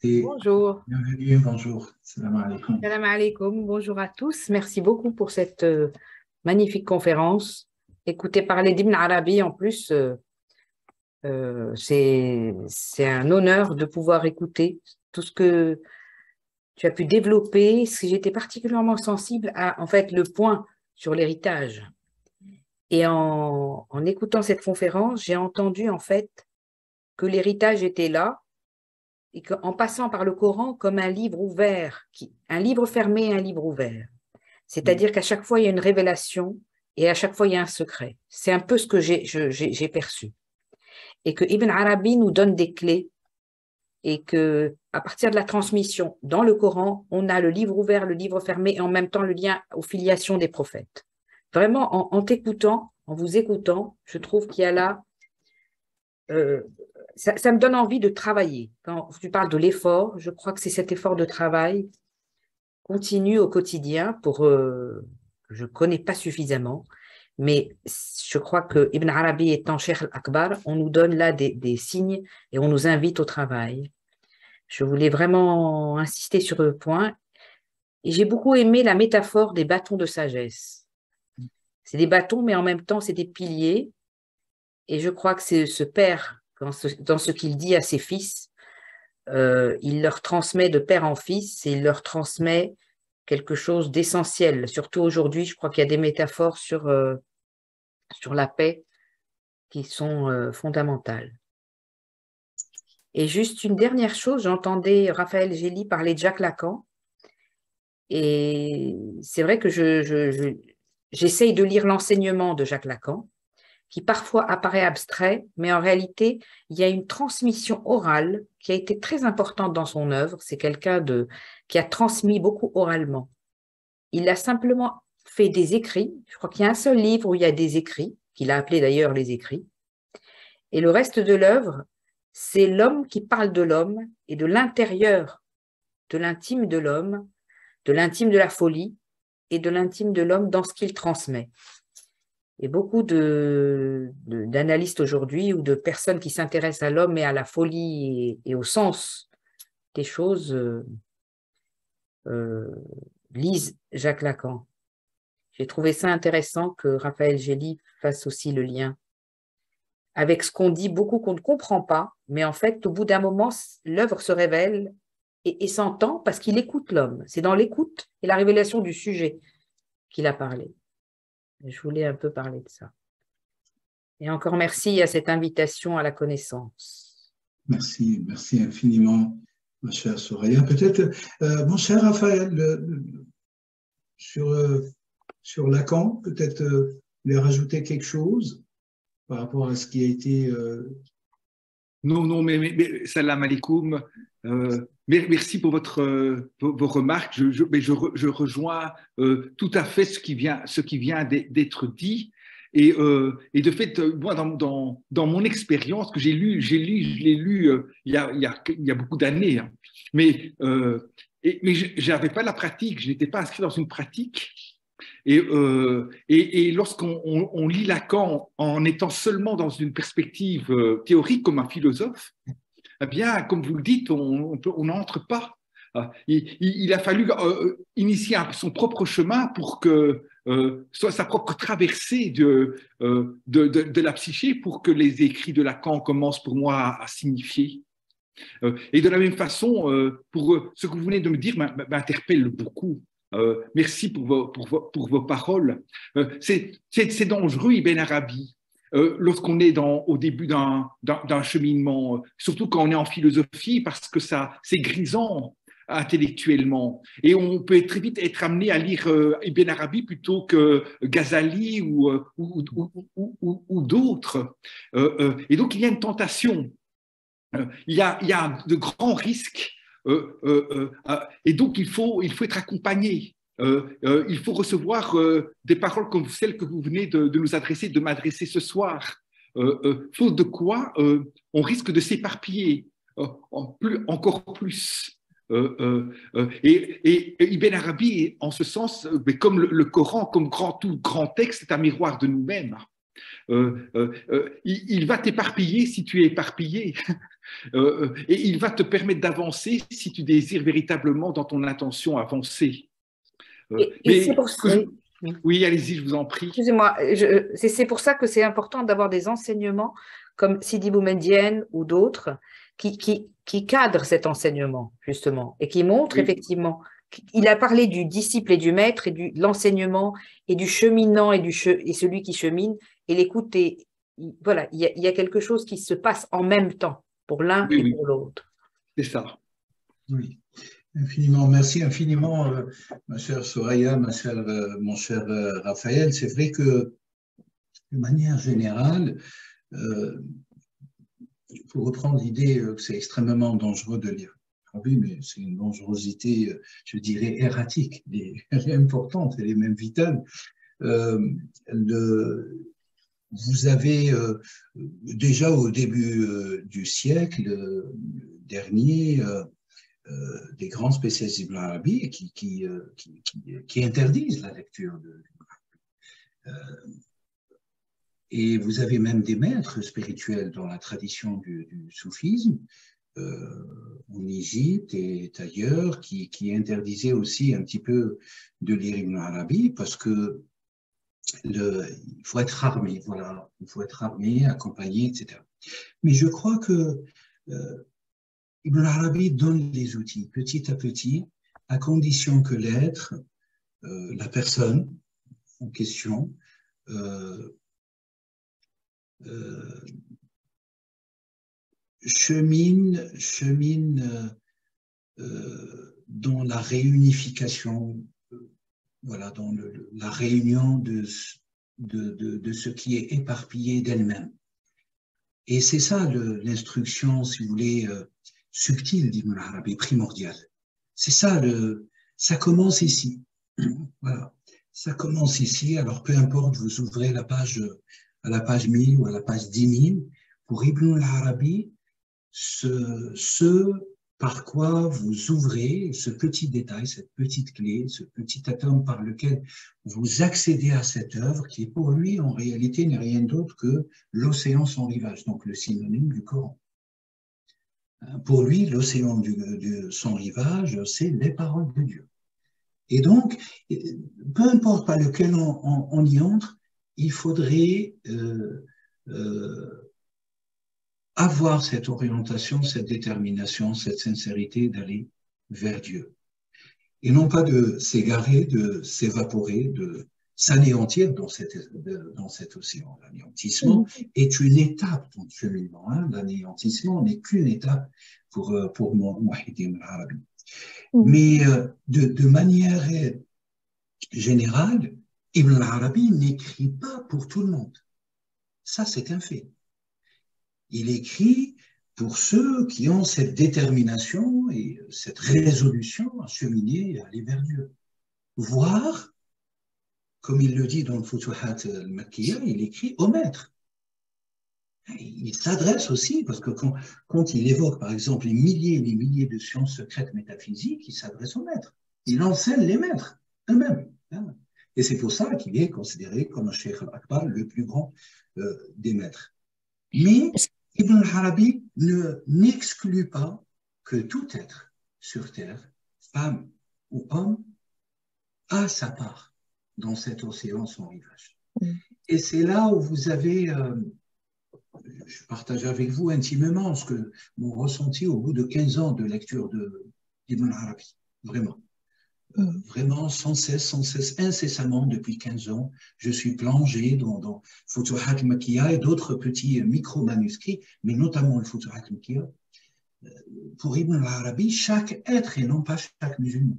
Et Bonjour. bienvenue, bonjour. Salam alaikum. Salam alaikum. Bonjour à tous. Merci beaucoup pour cette magnifique conférence. Écouter parler d'Ibn Arabi, en plus, c'est un honneur de pouvoir écouter tout ce que tu as pu développer. Si j'étais particulièrement sensible à, en fait, le point sur l'héritage. Et en écoutant cette conférence, j'ai entendu, en fait, que l'héritage était là et qu'en passant par le Coran comme un livre ouvert, un livre fermé et un livre ouvert. C'est-à-dire qu'à chaque fois, il y a une révélation et à chaque fois, il y a un secret. C'est un peu ce que j'ai perçu. Et que Ibn Arabi nous donne des clés et que à partir de la transmission dans le Coran, on a le livre ouvert, le livre fermé et en même temps le lien aux filiations des prophètes. Vraiment, en t'écoutant, en vous écoutant, je trouve qu'il y a là ça me donne envie de travailler. Quand tu parles de l'effort, je crois que c'est cet effort de travail continu au quotidien que je ne connais pas suffisamment, mais je crois que Ibn Arabi étant Cheikh al-Akbar, on nous donne là des signes et on nous invite au travail. Je voulais vraiment insister sur le point et j'ai beaucoup aimé la métaphore des bâtons de sagesse. C'est des bâtons, mais en même temps, c'est des piliers. Et je crois que c'est ce père, dans ce qu'il dit à ses fils, il leur transmet de père en fils et il leur transmet quelque chose d'essentiel. Surtout aujourd'hui, je crois qu'il y a des métaphores sur la paix qui sont fondamentales. Et juste une dernière chose, j'entendais Raphaël Gély parler de Jacques Lacan et c'est vrai que j'essaye de lire l'enseignement de Jacques Lacan qui parfois apparaît abstrait, mais en réalité, il y a une transmission orale qui a été très importante dans son œuvre. C'est quelqu'un qui a transmis beaucoup oralement. Il a simplement fait des écrits. Je crois qu'il y a un seul livre où il y a des écrits, qu'il a appelé d'ailleurs les écrits. Et le reste de l'œuvre, c'est l'homme qui parle de l'homme et de l'intérieur, de l'intime de l'homme, de l'intime de la folie et de l'intime de l'homme dans ce qu'il transmet. Et beaucoup d'analystes aujourd'hui ou de personnes qui s'intéressent à l'homme et à la folie et au sens des choses euh, lisent Jacques Lacan. J'ai trouvé ça intéressant que Raphaël Gély fasse aussi le lien avec ce qu'on dit, beaucoup qu'on ne comprend pas, mais en fait, au bout d'un moment, l'œuvre se révèle et s'entend parce qu'il écoute l'homme. C'est dans l'écoute et la révélation du sujet qu'il a parlé. Je voulais un peu parler de ça. Et encore merci à cette invitation à la connaissance. Merci, merci infiniment, ma chère Soraya. Peut-être, mon cher Raphaël, sur, sur Lacan, peut-être lui rajouter quelque chose par rapport à ce qui a été. Non, non, mais salam alaikum. Merci pour vos remarques. Je rejoins tout à fait ce qui vient d'être dit. Et de fait, moi, dans mon expérience que je l'ai lu il y a beaucoup d'années, hein. Mais je n'avais pas la pratique, je n'étais pas inscrit dans une pratique. Et lorsqu'on lit Lacan en étant seulement dans une perspective théorique comme un philosophe, eh bien, comme vous le dites, on n'entre pas. Il a fallu initier son propre chemin pour que soit sa propre traversée de la psyché pour que les écrits de Lacan commencent pour moi à signifier. Et de la même façon, pour ce que vous venez de me dire m'interpelle beaucoup. Merci pour vos paroles. C'est dangereux, Ibn Arabi, lorsqu'on est au début d'un cheminement, surtout quand on est en philosophie, parce que c'est grisant intellectuellement. Et on peut très vite être amené à lire Ibn Arabi plutôt que Ghazali ou d'autres. Et donc, il y a une tentation. Il y a de grands risques et donc il faut être accompagné. Il faut recevoir des paroles comme celles que vous venez de nous adresser, de m'adresser ce soir. Faute de quoi, on risque de s'éparpiller encore plus. Et Ibn Arabi, en ce sens, comme le Coran, comme tout grand texte, est un miroir de nous-mêmes. Il va t'éparpiller si tu es éparpillé. Et il va te permettre d'avancer si tu désires véritablement dans ton intention avancer. Et c'est pour ça. Oui, allez-y, je vous en prie. Excusez-moi, c'est pour ça que c'est important d'avoir des enseignements comme Sidi Boumedienne ou d'autres qui cadrent cet enseignement, justement, et qui montrent effectivement. Il a parlé du disciple et du maître, et de l'enseignement, et du cheminant et celui qui chemine, et l'écoute. Voilà, il y a quelque chose qui se passe en même temps pour l'un et pour l'autre. C'est ça. Oui. Infiniment, merci infiniment, ma chère Soraya, mon cher Raphaël. C'est vrai que, de manière générale, il faut reprendre l'idée que c'est extrêmement dangereux de lire. Oui, mais c'est une dangerosité, je dirais, erratique. Elle est importante, elle est même vitale. Vous avez déjà au début du siècle dernier des grands spécialistes d'Ibn Arabi qui interdisent la lecture de Ibn Arabi. Et vous avez même des maîtres spirituels dans la tradition du soufisme, en Égypte et ailleurs, qui interdisaient aussi un petit peu de lire Ibn Arabi parce que il faut être armé, voilà, il faut être armé, accompagné, etc. Mais je crois que Ibn Arabi donne les outils petit à petit, à condition que l'être, la personne en question, chemine dans la réunification, voilà, dans la réunion de ce qui est éparpillé d'elle-même. Et c'est ça l'instruction, si vous voulez, subtile d'Ibn Arabi, primordiale. C'est ça, ça commence ici. Voilà, ça commence ici. Alors peu importe, vous ouvrez à la page 1000 ou à la page 10 000, pour Ibn Arabi, ce par quoi vous ouvrez ce petit détail, cette petite clé, ce petit atome par lequel vous accédez à cette œuvre qui, pour lui, en réalité, n'est rien d'autre que l'océan sans rivage, donc le synonyme du Coran. Pour lui, l'océan sans rivage, c'est les paroles de Dieu. Et donc, peu importe par lequel on y entre, il faudrait avoir cette orientation, cette détermination, cette sincérité d'aller vers Dieu. Et non pas de s'égarer, de s'évaporer, de s'anéantir dans cet océan. L'anéantissement est une étape dans le cheminement. L'anéantissement n'est qu'une étape pour Muhyiddin Arabi. Mais de manière générale, Ibn Arabi n'écrit pas pour tout le monde. Ça, c'est un fait. Il écrit pour ceux qui ont cette détermination et cette résolution à cheminer et à aller vers Dieu. Voire, comme il le dit dans le Futuhat al-Makkiyya, il écrit au maître. Il s'adresse aussi, parce que quand il évoque par exemple les milliers et les milliers de sciences secrètes métaphysiques, il s'adresse au maître. Il enseigne les maîtres eux-mêmes. Et c'est pour ça qu'il est considéré comme un Cheikh al-Akbar, le plus grand des maîtres. Mais Ibn Arabi n'exclut pas que tout être sur terre, femme ou homme, a sa part dans cet océan sans rivage. Et c'est là où vous avez, je partage avec vous intimement ce que mon ressenti au bout de 15 ans de lecture d'Ibn Arabi, vraiment. Vraiment, sans cesse, incessamment, depuis 15 ans, je suis plongé dans Futuhat al-Makkiyya et d'autres petits micro-manuscrits, mais notamment le Futuhat al-Makkiyya. Pour Ibn Arabi, chaque être, et non pas chaque musulman,